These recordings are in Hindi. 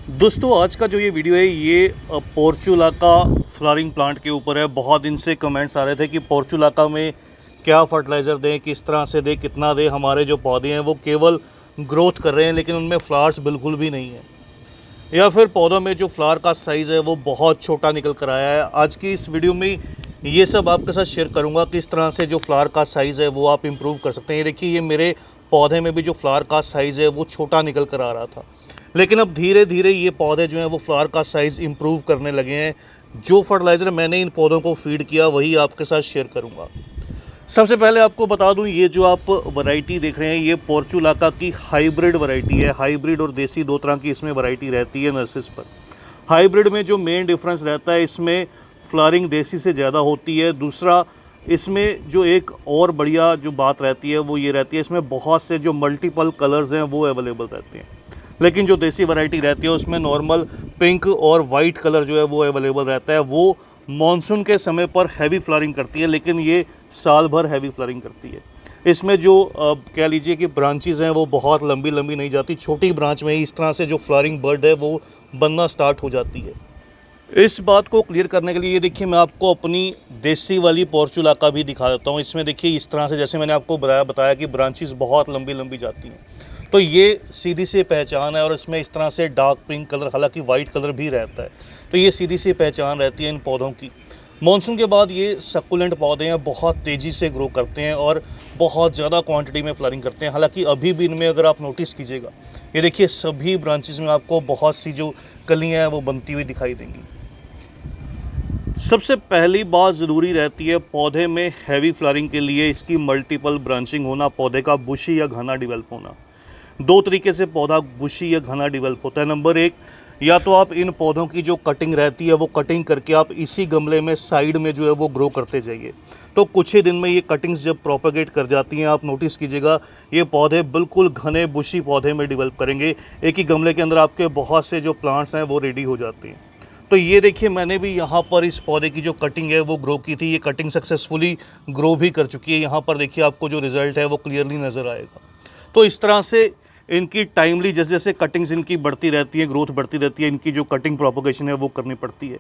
दोस्तों आज का जो ये वीडियो है ये पोर्चुला का फ्लावरिंग प्लांट के ऊपर है। बहुत दिन से कमेंट्स आ रहे थे कि पोर्चुलाका में क्या फर्टिलाइज़र दें, किस तरह से दें, कितना दें। हमारे जो पौधे हैं वो केवल ग्रोथ कर रहे हैं लेकिन उनमें फ्लावर्स बिल्कुल भी नहीं है, या फिर पौधों में जो फ्लावर का साइज़ है वो बहुत छोटा निकल कर आया है। आज की इस वीडियो में ये सब आपके साथ शेयर करूँगा, किस तरह से जो फ्लावर का साइज़ है वो आप इम्प्रूव कर सकते हैं। ये देखिए, ये मेरे पौधे में भी जो फ्लावर का साइज़ है वो छोटा निकल कर आ रहा था, लेकिन अब धीरे धीरे ये पौधे जो हैं वो फ्लावर का साइज़ इम्प्रूव करने लगे हैं। जो फर्टिलाइज़र मैंने इन पौधों को फीड किया वही आपके साथ शेयर करूँगा। सबसे पहले आपको बता दूं, ये जो आप वैरायटी देख रहे हैं ये पोर्चुलाका की हाइब्रिड वैरायटी है। हाइब्रिड और देसी दो तरह की इसमें वैरायटी रहती है नर्सरीज पर। हाइब्रिड में जो मेन डिफरेंस रहता है, इसमें फ्लावरिंग देसी से ज़्यादा होती है। दूसरा, इसमें जो एक और बढ़िया जो बात रहती है वो ये रहती है, इसमें बहुत से जो मल्टीपल कलर्स हैं वो अवेलेबल रहते हैं। लेकिन जो देसी वैरायटी रहती है उसमें नॉर्मल पिंक और वाइट कलर जो है वो अवेलेबल रहता है। वो मॉनसून के समय पर हैवी फ्लावरिंग करती है, लेकिन ये साल भर हैवी फ्लावरिंग करती है। इसमें जो कह लीजिए कि ब्रांचेज़ हैं वो बहुत लंबी लंबी नहीं जाती, छोटी ब्रांच में ही इस तरह से जो फ्लावरिंग बर्ड है वो बनना स्टार्ट हो जाती है। इस बात को क्लियर करने के लिए ये देखिए, मैं आपको अपनी देसी वाली पोर्चुलाका भी दिखा देता हूँ। इसमें देखिए इस तरह से, जैसे मैंने आपको बताया कि ब्रांचेस बहुत लंबी लंबी जाती हैं, तो ये सीधी सी पहचान है। और इसमें इस तरह से डार्क पिंक कलर, हालांकि वाइट कलर भी रहता है, तो ये सीधी सी पहचान रहती है इन पौधों की। मॉनसून के बाद ये सक्कुलेंट पौधे हैं, बहुत तेज़ी से ग्रो करते हैं और बहुत ज़्यादा क्वांटिटी में फ्लावरिंग करते हैं। हालांकि अभी भी इनमें अगर आप नोटिस कीजिएगा, ये देखिए सभी ब्रांचेस में आपको बहुत सी जो कलियाँ हैं वो बनती हुई दिखाई देंगी। सबसे पहली बात ज़रूरी रहती है पौधे में हैवी फ्लावरिंग के लिए इसकी मल्टीपल ब्रांचिंग होना, पौधे का बुशी या घना डेवलप होना। दो तरीके से पौधा बुशी या घना डेवलप होता है। नंबर एक, या तो आप इन पौधों की जो कटिंग रहती है वो कटिंग करके आप इसी गमले में साइड में जो है वो ग्रो करते जाइए, तो कुछ ही दिन में ये कटिंग्स जब प्रोपेगेट कर जाती हैं, आप नोटिस कीजिएगा ये पौधे बिल्कुल घने बुशी पौधे में डेवलप करेंगे। एक ही गमले के अंदर आपके बहुत से जो प्लांट्स हैं वो रेडी हो जाते हैं। तो ये देखिए, मैंने भी यहाँ पर इस पौधे की जो कटिंग है वो ग्रो की थी। ये कटिंग सक्सेसफुली ग्रो भी कर चुकी है। यहाँ पर देखिए आपको जो रिज़ल्ट है वो क्लियरली नज़र आएगा। तो इस तरह से इनकी टाइमली जैसे जैसे कटिंग्स इनकी बढ़ती रहती है, ग्रोथ बढ़ती रहती है, इनकी जो कटिंग प्रोपोगेशन है वो करनी पड़ती है।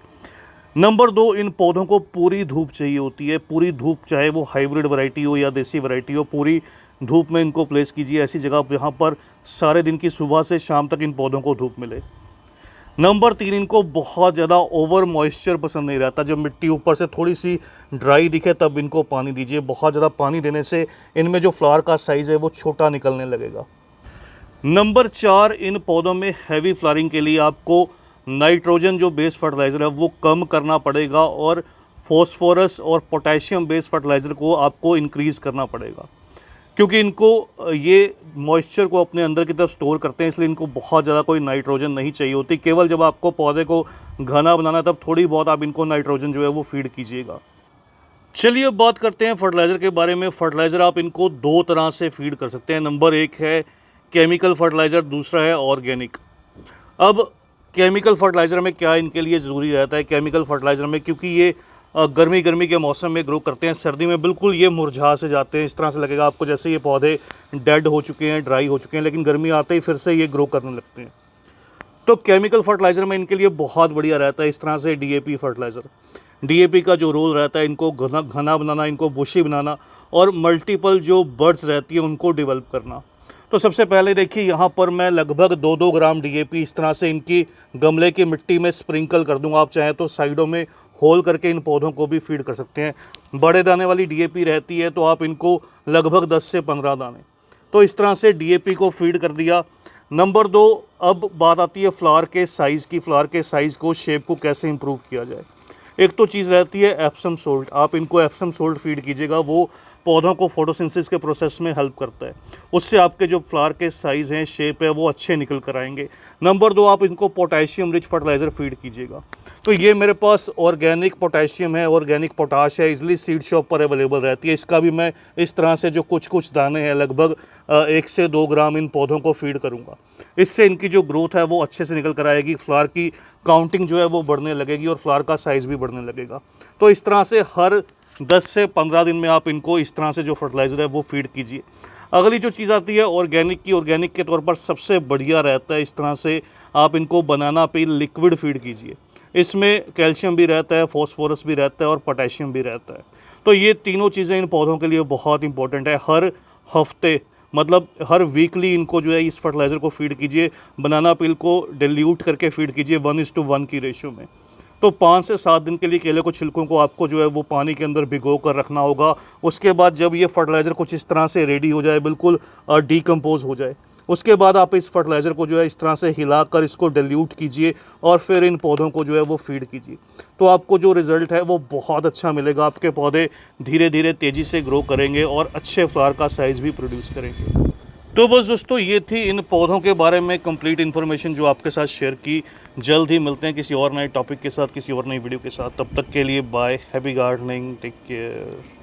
नंबर दो, इन पौधों को पूरी धूप चाहिए होती है। पूरी धूप, चाहे वो हाइब्रिड वैरायटी हो या देसी वैरायटी हो, पूरी धूप में इनको प्लेस कीजिए। ऐसी जगह जहाँ पर सारे दिन की सुबह से शाम तक इन पौधों को धूप मिले। नंबर तीन, इनको बहुत ज़्यादा ओवर मॉइस्चर पसंद नहीं रहता। जब मिट्टी ऊपर से थोड़ी सी ड्राई दिखे तब इनको पानी दीजिए। बहुत ज़्यादा पानी देने से इनमें जो फ्लावर का साइज़ है वो छोटा निकलने लगेगा। नंबर चार, इन पौधों में हैवी फ्लावरिंग के लिए आपको नाइट्रोजन जो बेस फर्टिलाइज़र है वो कम करना पड़ेगा और फॉस्फोरस और पोटेशियम बेस फर्टिलाइज़र को आपको इंक्रीज़ करना पड़ेगा, क्योंकि इनको ये मॉइस्चर को अपने अंदर की तरफ स्टोर करते हैं, इसलिए इनको बहुत ज़्यादा कोई नाइट्रोजन नहीं चाहिए होती। केवल जब आपको पौधे को घना बनाना है तब थोड़ी बहुत आप इनको नाइट्रोजन जो है वो फीड कीजिएगा। चलिए अब बात करते हैं फर्टिलाइज़र के बारे में। फर्टिलाइज़र आप इनको दो तरह से फीड कर सकते हैं। नंबर एक है केमिकल फर्टिलाइज़र, दूसरा है ऑर्गेनिक। अब केमिकल फर्टिलाइज़र में क्या इनके लिए ज़रूरी रहता है, केमिकल फर्टिलाइज़र में, क्योंकि ये गर्मी के मौसम में ग्रो करते हैं, सर्दी में बिल्कुल ये मुरझा से जाते हैं। इस तरह से लगेगा आपको जैसे ये पौधे डेड हो चुके हैं, ड्राई हो चुके हैं, लेकिन गर्मी आते ही फिर से ये ग्रो करने लगते हैं। तो केमिकल फर्टिलाइज़र में इनके लिए बहुत बढ़िया रहता है इस तरह से डीएपी फर्टिलाइज़र। डीएपी का जो रोल रहता है इनको घना घना बनाना, इनको बुशी बनाना और मल्टीपल जो बर्ड्स रहती हैं उनको डेवलप करना। तो सबसे पहले देखिए, यहाँ पर मैं लगभग 2-2 ग्राम डीएपी इस तरह से इनकी गमले की मिट्टी में स्प्रिंकल कर दूंगा। आप चाहें तो साइडों में होल करके इन पौधों को भी फीड कर सकते हैं। बड़े दाने वाली डीएपी रहती है तो आप इनको लगभग 10 से 15 दाने, तो इस तरह से डीएपी को फीड कर दिया। नंबर दो, अब बात आती है फ्लावर के साइज़ की। फ्लावर के साइज़ को, शेप को कैसे इंप्रूव किया जाए। एक तो चीज़ रहती है एप्सम सोल्ट। आप इनको एप्सम सोल्ट फीड कीजिएगा, वो पौधों को फोटोसिंथेसिस के प्रोसेस में हेल्प करता है। उससे आपके जो फ्लावर के साइज़ हैं, शेप है, वो अच्छे निकल कर आएंगे। नंबर दो, आप इनको पोटेशियम रिच फर्टिलाइज़र फीड कीजिएगा। तो ये मेरे पास ऑर्गेनिक पोटेशियम है, ऑर्गेनिक पोटाश है, इजली सीड शॉप पर अवेलेबल रहती है। इसका भी मैं इस तरह से जो कुछ कुछ दाने हैं, लगभग 1 से 2 ग्राम इन पौधों को फीड करूँगा। इससे इनकी जो ग्रोथ है वो अच्छे से निकल कर आएगी, फ्लावर की काउंटिंग जो है वो बढ़ने लगेगी और फ्लावर का साइज़ भी बढ़ने लगेगा। तो इस तरह से हर 10 से 15 दिन में आप इनको इस तरह से जो फर्टिलाइज़र है वो फीड कीजिए। अगली जो चीज़ आती है ऑर्गेनिक की। ऑर्गेनिक के तौर पर सबसे बढ़िया रहता है इस तरह से आप इनको बनाना पील लिक्विड फीड कीजिए। इसमें कैल्शियम भी रहता है, फॉस्फोरस भी रहता है और पोटेशियम भी रहता है। तो ये तीनों चीज़ें इन पौधों के लिए बहुत इंपॉर्टेंट है। हर हफ्ते मतलब हर वीकली इनको जो है इस फर्टिलाइज़र को फीड कीजिए। बनाना पील को डिल्यूट करके फीड कीजिए 1:1 की रेशियो में। तो 5 से 7 दिन के लिए केले को छिलकों को आपको जो है वो पानी के अंदर भिगो कर रखना होगा। उसके बाद जब ये फर्टिलाइज़र कुछ इस तरह से रेडी हो जाए, बिल्कुल डीकम्पोज हो जाए, उसके बाद आप इस फर्टिलाइज़र को जो है इस तरह से हिलाकर इसको डिल्यूट कीजिए और फिर इन पौधों को जो है वो फीड कीजिए। तो आपको जो रिज़ल्ट है वो बहुत अच्छा मिलेगा। आपके पौधे धीरे धीरे तेज़ी से ग्रो करेंगे और अच्छे फ्लावर का साइज़ भी प्रोड्यूस करेंगे। तो बस दोस्तों, ये थी इन पौधों के बारे में कंप्लीट इन्फॉर्मेशन जो आपके साथ शेयर की। जल्द ही मिलते हैं किसी और नए टॉपिक के साथ, किसी और नई वीडियो के साथ। तब तक के लिए bye, happy gardening, take care.